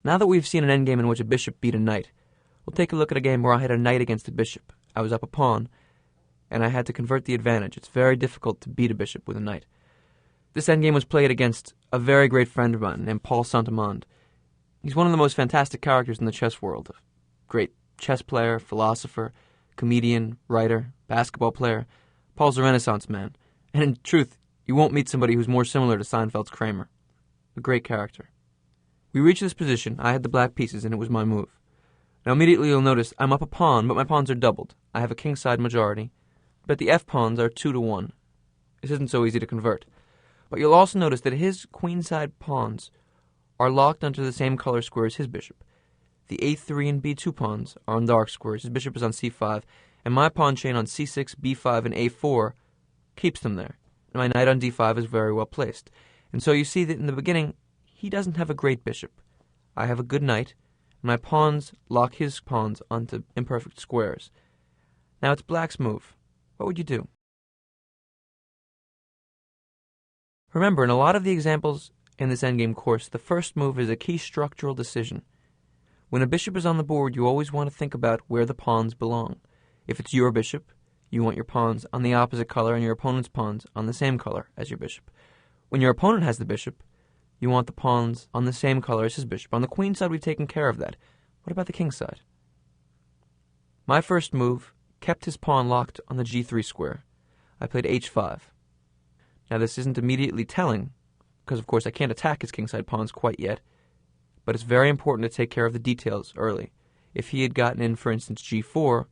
Now that we've seen an endgame in which a bishop beat a knight, we'll take a look at a game where I had a knight against a bishop. I was up a pawn, and I had to convert the advantage. It's very difficult to beat a bishop with a knight. This endgame was played against a very great friend of mine named Paul Saint-Amand. He's one of the most fantastic characters in the chess world. A great chess player, philosopher, comedian, writer, basketball player. Paul's a Renaissance man. And in truth, you won't meet somebody who's more similar to Seinfeld's Kramer. A great character. We reached this position. I had the black pieces, and it was my move. Now immediately you'll notice I'm up a pawn, but my pawns are doubled. I have a kingside majority, but the f-pawns are 2-1. This isn't so easy to convert. But you'll also notice that his queenside pawns are locked onto the same color square as his bishop. The a3 and b2 pawns are on dark squares. His bishop is on c5, and my pawn chain on c6, b5, and a4 keeps them there. And my knight on d5 is very well placed. And so you see that in the beginning, he doesn't have a great bishop. I have a good knight, and my pawns lock his pawns onto imperfect squares. Now it's black's move. What would you do? Remember, in a lot of the examples in this endgame course, the first move is a key structural decision. When a bishop is on the board, you always want to think about where the pawns belong. If it's your bishop, you want your pawns on the opposite color and your opponent's pawns on the same color as your bishop. When your opponent has the bishop, you want the pawns on the same color as his bishop. On the queen side, we've taken care of that. What about the king side? My first move kept his pawn locked on the g3 square. I played h5. Now this isn't immediately telling, because of course I can't attack his kingside pawns quite yet, but it's very important to take care of the details early. If he had gotten in, for instance, g4,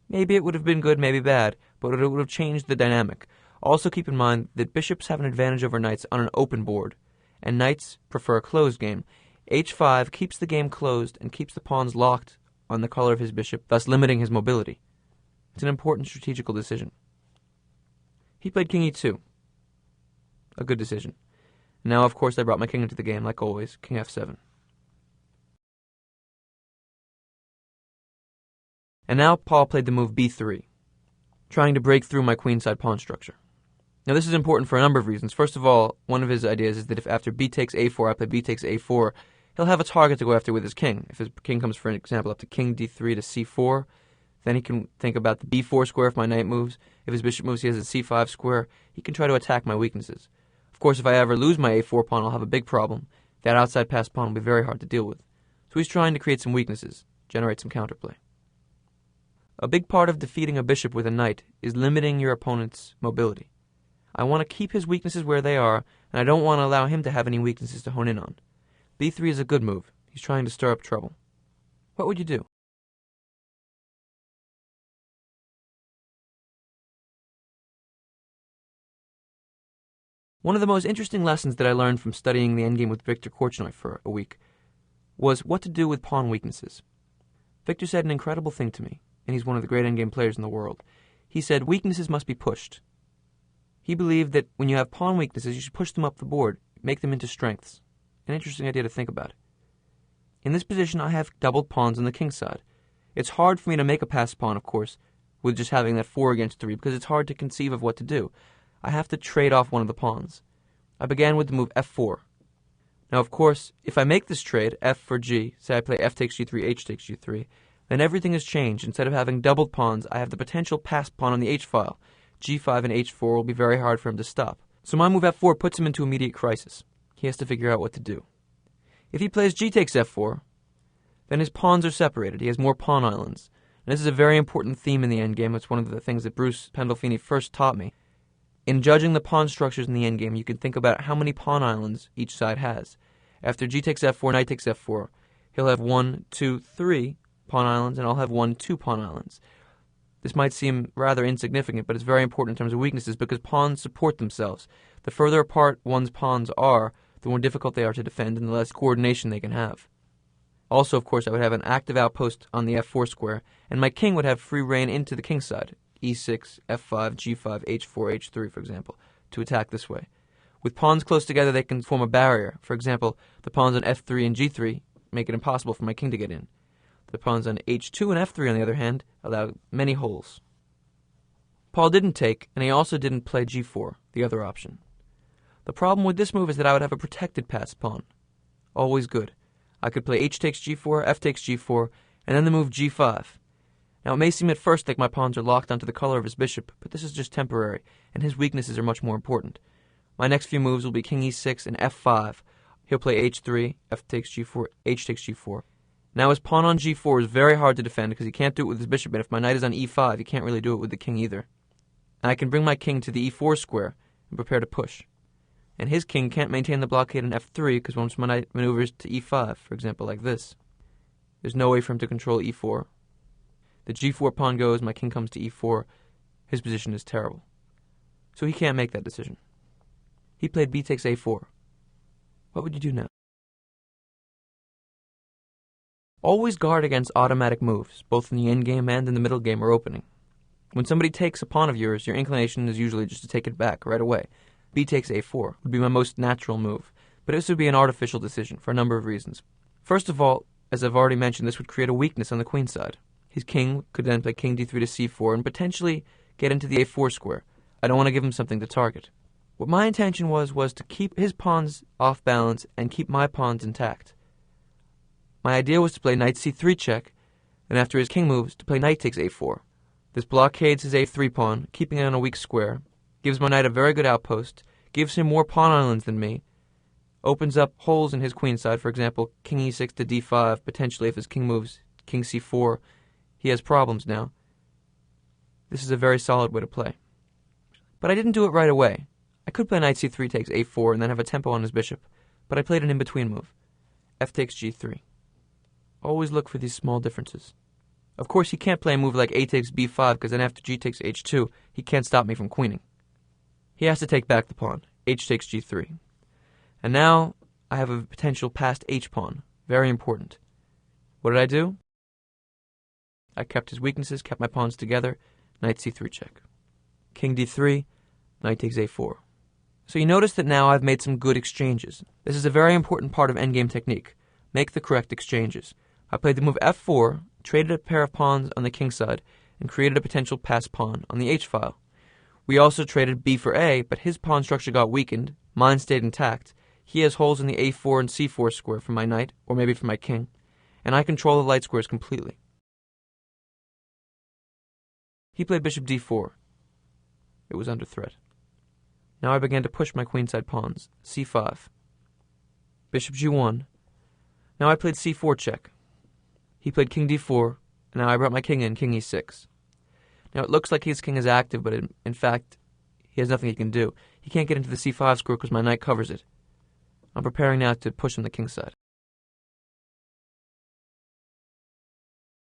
maybe it would have been good, maybe bad, but it would have changed the dynamic. Also keep in mind that bishops have an advantage over knights on an open board, and knights prefer a closed game. h5 keeps the game closed and keeps the pawns locked on the color of his bishop, thus limiting his mobility. It's an important strategical decision. He played king e2. A good decision. Now, of course, I brought my king into the game, like always, king f7. And now Paul played the move b3, trying to break through my queenside pawn structure. Now, this is important for a number of reasons. First of all, one of his ideas is that if after b takes a4, I play b takes a4, he'll have a target to go after with his king. If his king comes, for example, up to king d3 to c4, then he can think about the b4 square if my knight moves. If his bishop moves, he has a c5 square. He can try to attack my weaknesses. Of course, if I ever lose my a4 pawn, I'll have a big problem. That outside passed pawn will be very hard to deal with. So he's trying to create some weaknesses, generate some counterplay. A big part of defeating a bishop with a knight is limiting your opponent's mobility. I want to keep his weaknesses where they are, and I don't want to allow him to have any weaknesses to hone in on. b3 is a good move. He's trying to stir up trouble. What would you do? One of the most interesting lessons that I learned from studying the endgame with Victor Korchnoi for a week was what to do with pawn weaknesses. Victor said an incredible thing to me, and he's one of the great endgame players in the world. He said weaknesses must be pushed. He believed that when you have pawn weaknesses, you should push them up the board, make them into strengths. An interesting idea to think about. In this position, I have doubled pawns on the king side. It's hard for me to make a passed pawn, of course, with just having that 4 against 3, because it's hard to conceive of what to do. I have to trade off one of the pawns. I began with the move f4. Now, of course, if I make this trade, f for g, say I play f takes g3, h takes g3, then everything has changed. Instead of having doubled pawns, I have the potential passed pawn on the h-file. g5 and h4 will be very hard for him to stop. So my move f4 puts him into immediate crisis. He has to figure out what to do. If he plays g takes f4, then his pawns are separated. He has more pawn islands. And this is a very important theme in the endgame. It's one of the things that Bruce Pandolfini first taught me. In judging the pawn structures in the endgame, you can think about how many pawn islands each side has. After g takes f4, knight takes f4, he'll have 1, 2, 3 pawn islands, and I'll have 1, 2 pawn islands. This might seem rather insignificant, but it's very important in terms of weaknesses because pawns support themselves. The further apart one's pawns are, the more difficult they are to defend and the less coordination they can have. Also, of course, I would have an active outpost on the f4 square, and my king would have free reign into the king side. e6, f5, g5, h4, h3, for example, to attack this way. With pawns close together, they can form a barrier. For example, the pawns on f3 and g3 make it impossible for my king to get in. The pawns on h2 and f3, on the other hand, allow many holes. Paul didn't take, and he also didn't play g4, the other option. The problem with this move is that I would have a protected passed pawn. Always good. I could play h takes g4, f takes g4, and then the move g5. Now it may seem at first like my pawns are locked onto the color of his bishop, but this is just temporary, and his weaknesses are much more important. My next few moves will be king e6 and f5. He'll play h3, f takes g4, h takes g4. Now his pawn on g4 is very hard to defend because he can't do it with his bishop, and if my knight is on e5, he can't really do it with the king either. And I can bring my king to the e4 square and prepare to push. And his king can't maintain the blockade on f3 because once my knight maneuvers to e5, for example like this, there's no way for him to control e4. The g4 pawn goes, my king comes to e4, his position is terrible. So he can't make that decision. He played b takes a4. What would you do now? Always guard against automatic moves, both in the endgame and in the middle game or opening. When somebody takes a pawn of yours, your inclination is usually just to take it back right away. B takes a4 would be my most natural move, but this would be an artificial decision for a number of reasons. First of all, as I've already mentioned, this would create a weakness on the queen side. His king could then play king d3 to c4 and potentially get into the a4 square. I don't want to give him something to target. What my intention was to keep his pawns off balance and keep my pawns intact. My idea was to play knight c3 check, and after his king moves, to play knight takes a4. This blockades his a3 pawn, keeping it on a weak square, gives my knight a very good outpost, gives him more pawn islands than me, opens up holes in his queen side, for example, king e6 to d5, potentially if his king moves king c4, he has problems now. This is a very solid way to play. But I didn't do it right away. I could play knight c3 takes a4 and then have a tempo on his bishop, but I played an in-between move, f takes g3. Always look for these small differences. Of course, he can't play a move like a takes b5 because then after g takes h2, he can't stop me from queening. He has to take back the pawn, h takes g3. And now I have a potential passed h pawn, very important. What did I do? I kept his weaknesses, kept my pawns together, knight c3 check. King d3, knight takes a4. So you notice that now I've made some good exchanges. This is a very important part of endgame technique. Make the correct exchanges. I played the move f4, traded a pair of pawns on the king side, and created a potential pass pawn on the h-file. We also traded b for a, but his pawn structure got weakened, mine stayed intact. He has holes in the a4 and c4 square for my knight, or maybe for my king, and I control the light squares completely. He played bishop d4. It was under threat. Now I began to push my queenside pawns, c5. Bishop g1. Now I played c4 check. He played king d4, and now I brought my king in, king e6. Now it looks like his king is active, but in fact, he has nothing he can do. He can't get into the c5 square because my knight covers it. I'm preparing now to push on the king side.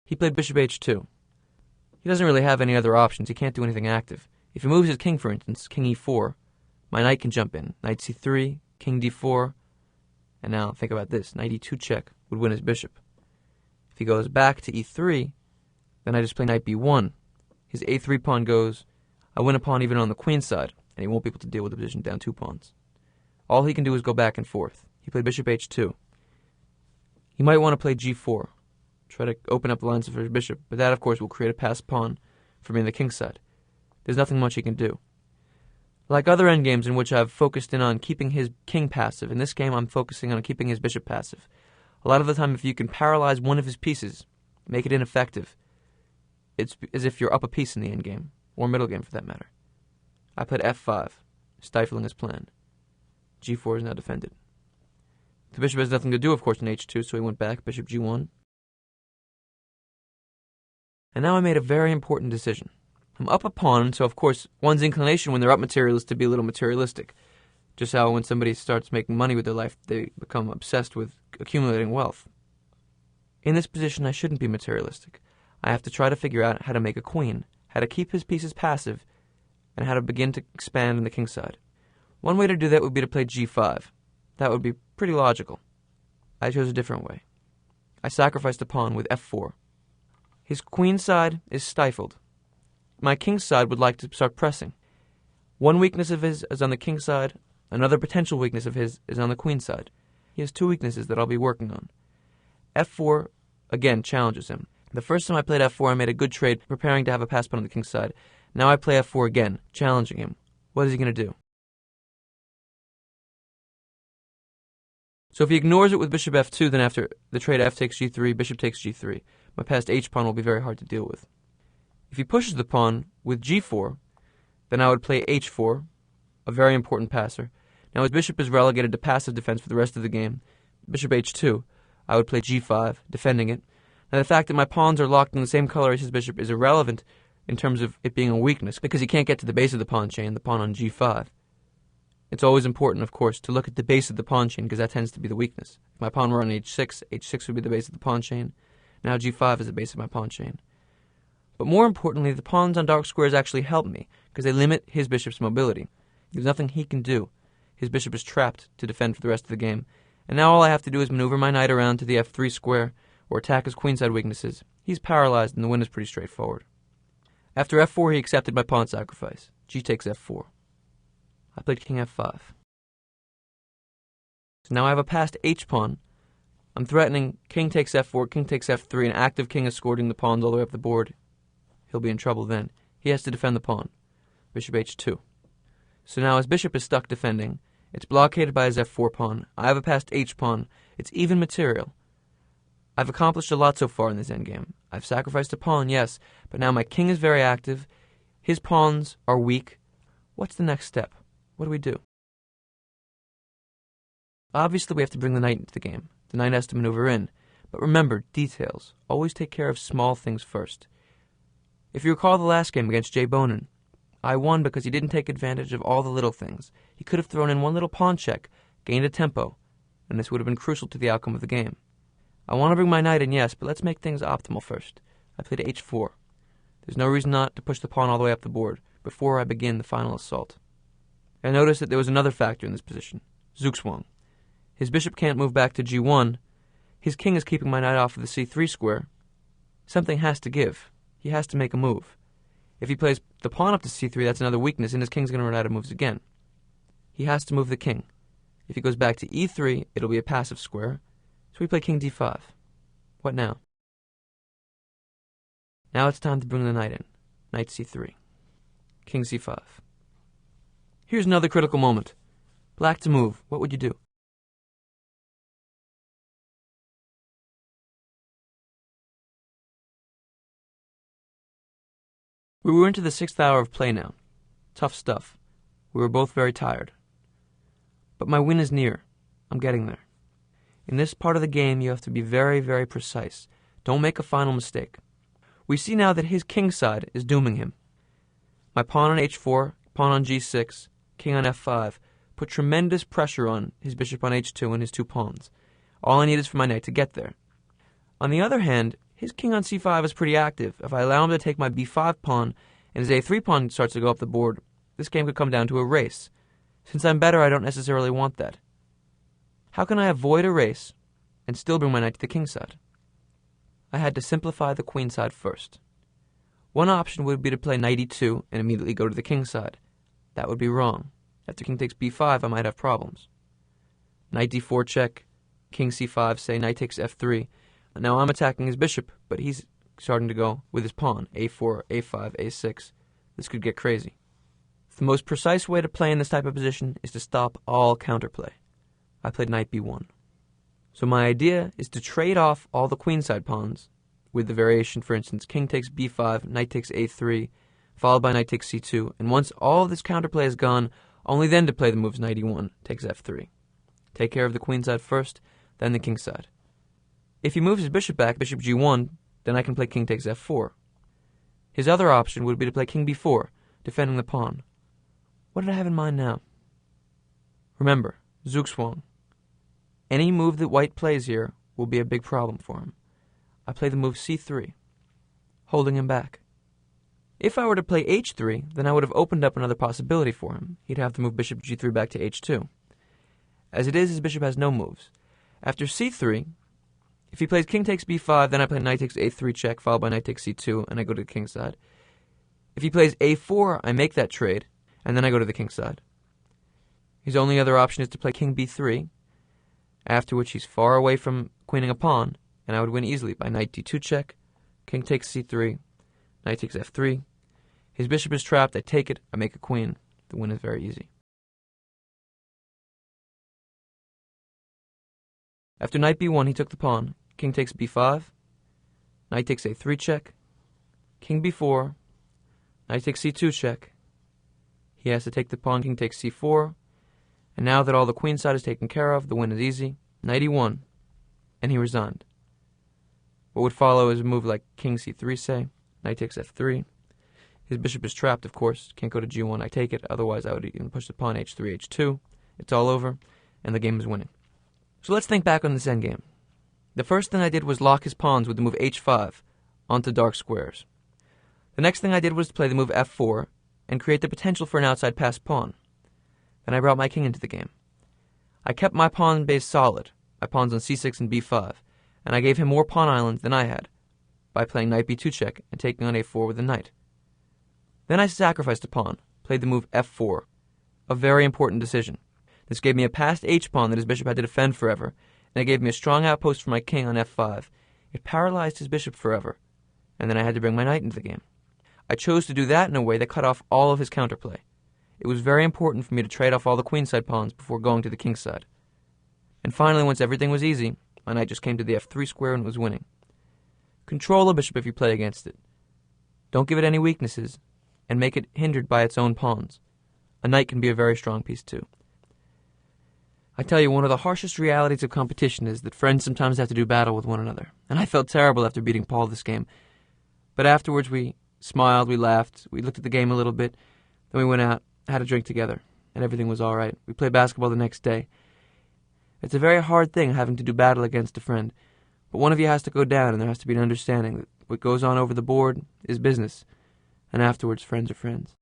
He played bishop h2. He doesn't really have any other options. He can't do anything active. If he moves his king, for instance, king e4, my knight can jump in. Knight c3, king d4, and now think about this. Knight e2 check would win his bishop. If he goes back to e3, then I just play knight b1. His a3 pawn goes. I win a pawn even on the queen side, and he won't be able to deal with the position down 2 pawns. All he can do is go back and forth. He played bishop h2. He might want to play g4, try to open up the lines for his bishop, but that, of course, will create a passed pawn for me on the king side. There's nothing much he can do. Like other endgames in which I've focused in on keeping his king passive, in this game I'm focusing on keeping his bishop passive. A lot of the time, if you can paralyze one of his pieces, make it ineffective, it's as if you're up a piece in the endgame, or middle game for that matter. I played f5, stifling his plan. g4 is now defended. The bishop has nothing to do, of course, in h2, so he went back, bishop g1. And now I made a very important decision. I'm up a pawn, so of course, one's inclination when they're up material is to be a little materialistic. Just how when somebody starts making money with their life, they become obsessed with accumulating wealth. In this position, I shouldn't be materialistic. I have to try to figure out how to make a queen, how to keep his pieces passive, and how to begin to expand on the king side. One way to do that would be to play g5. That would be pretty logical. I chose a different way. I sacrificed a pawn with f4. His queen side is stifled. My king side would like to start pressing. One weakness of his is on the king side. Another potential weakness of his is on the queen side. He has 2 weaknesses that I'll be working on. f4, again, challenges him. The first time I played f4, I made a good trade, preparing to have a pass pawn on the king side. Now I play f4 again, challenging him. What is he going to do? So if he ignores it with bishop f2, then after the trade f takes g3, bishop takes g3. My passed h-pawn will be very hard to deal with. If he pushes the pawn with g4, then I would play h4, a very important passer. Now his bishop is relegated to passive defense for the rest of the game. Bishop h2, I would play g5, defending it. Now the fact that my pawns are locked in the same color as his bishop is irrelevant in terms of it being a weakness, because he can't get to the base of the pawn chain, the pawn on g5. It's always important, of course, to look at the base of the pawn chain, because that tends to be the weakness. If my pawn were on h6, h6 would be the base of the pawn chain. Now g5 is the base of my pawn chain. But more importantly, the pawns on dark squares actually help me, because they limit his bishop's mobility. There's nothing he can do. His bishop is trapped to defend for the rest of the game, and now all I have to do is maneuver my knight around to the f3 square, or attack his queenside weaknesses. He's paralyzed, and the win is pretty straightforward. After f4, he accepted my pawn sacrifice. G takes f4. I played king f5. So now I have a passed h-pawn. I'm threatening king takes f4, king takes f3, an active king escorting the pawns all the way up the board. He'll be in trouble then. He has to defend the pawn. Bishop h2. So now his bishop is stuck defending. It's blockaded by his f4 pawn. I have a passed h-pawn. It's even material. I've accomplished a lot so far in this endgame. I've sacrificed a pawn, yes, but now my king is very active. His pawns are weak. What's the next step? What do we do? Obviously, we have to bring the knight into the game. The knight has to maneuver in. But remember, details. Always take care of small things first. If you recall the last game against Jay Bonin, I won because he didn't take advantage of all the little things. He could have thrown in one little pawn check, gained a tempo, and this would have been crucial to the outcome of the game. I want to bring my knight in, yes, but let's make things optimal first. I played h4. There's no reason not to push the pawn all the way up the board before I begin the final assault. I noticed that there was another factor in this position, Zugzwang. His bishop can't move back to g1. His king is keeping my knight off of the c3 square. Something has to give. He has to make a move. If he plays the pawn up to c3, that's another weakness, and his king's going to run out of moves again. He has to move the king. If he goes back to e3, it'll be a passive square. So we play king d5. What now? Now it's time to bring the knight in. Knight c3. King c5. Here's another critical moment. Black to move. What would you do? We were into the 6th hour of play now. Tough stuff. We were both very tired. But my win is near. I'm getting there. In this part of the game, you have to be very, very precise. Don't make a final mistake. We see now that his king side is dooming him. My pawn on h4, pawn on g6, king on f5 put tremendous pressure on his bishop on h2 and his two pawns. All I need is for my knight to get there. On the other hand, his king on c5 is pretty active. If I allow him to take my b5 pawn and his a3 pawn starts to go up the board, this game could come down to a race. Since I'm better, I don't necessarily want that. How can I avoid a race and still bring my knight to the king side? I had to simplify the queen side first. One option would be to play knight e2 and immediately go to the king side. That would be wrong. After king takes b5, I might have problems. Knight d4 check, king c5, say knight takes f3. Now I'm attacking his bishop, but he's starting to go with his pawn, a4, a5, a6. This could get crazy. The most precise way to play in this type of position is to stop all counterplay. I played knight b1. So my idea is to trade off all the queenside pawns with the variation, for instance, king takes b5, knight takes a3, followed by knight takes c2, and once all of this counterplay is gone, only then to play the moves knight e1, takes f3. Take care of the queenside first, then the king side. If he moves his bishop back, bishop g1, then I can play king takes f4. His other option would be to play king b4, defending the pawn. What did I have in mind now? Remember, Zugzwang. Any move that white plays here will be a big problem for him. I play the move c3, holding him back. If I were to play h3, then I would have opened up another possibility for him. He'd have to move bishop g3 back to h2. As it is, his bishop has no moves. After c3, if he plays king takes b5, then I play knight takes a3 check, followed by knight takes c2, and I go to the king side. If he plays a4, I make that trade, and then I go to the king side. His only other option is to play king b3, after which he's far away from queening a pawn, and I would win easily by knight d2 check, king takes c3, knight takes f3. His bishop is trapped, I take it, I make a queen. The win is very easy. After knight b1, he took the pawn. King takes b5. Knight takes a3 check. King b4. Knight takes c2 check. He has to take the pawn. King takes c4. And now that all the queen side is taken care of, the win is easy. Knight e1. And he resigned. What would follow is a move like king c3, say. Knight takes f3. His bishop is trapped, of course. Can't go to g1. I take it. Otherwise, I would even push the pawn h3, h2. It's all over, and the game is winning. So let's think back on this endgame. The first thing I did was lock his pawns with the move h5 onto dark squares. The next thing I did was to play the move f4 and create the potential for an outside passed pawn. Then I brought my king into the game. I kept my pawn base solid, my pawns on c6 and b5, and I gave him more pawn islands than I had by playing knight b2 check and taking on a4 with a knight. Then I sacrificed a pawn, played the move f4, a very important decision. This gave me a passed h-pawn that his bishop had to defend forever, and it gave me a strong outpost for my king on f5. It paralyzed his bishop forever, and then I had to bring my knight into the game. I chose to do that in a way that cut off all of his counterplay. It was very important for me to trade off all the queenside pawns before going to the kingside. And finally, once everything was easy, my knight just came to the f3 square and was winning. Control a bishop if you play against it. Don't give it any weaknesses, and make it hindered by its own pawns. A knight can be a very strong piece too. I tell you, one of the harshest realities of competition is that friends sometimes have to do battle with one another. And I felt terrible after beating Paul this game. But afterwards we smiled, we laughed, we looked at the game a little bit, then we went out, had a drink together, and everything was all right. We played basketball the next day. It's a very hard thing having to do battle against a friend, but one of you has to go down and there has to be an understanding that what goes on over the board is business, and afterwards friends are friends.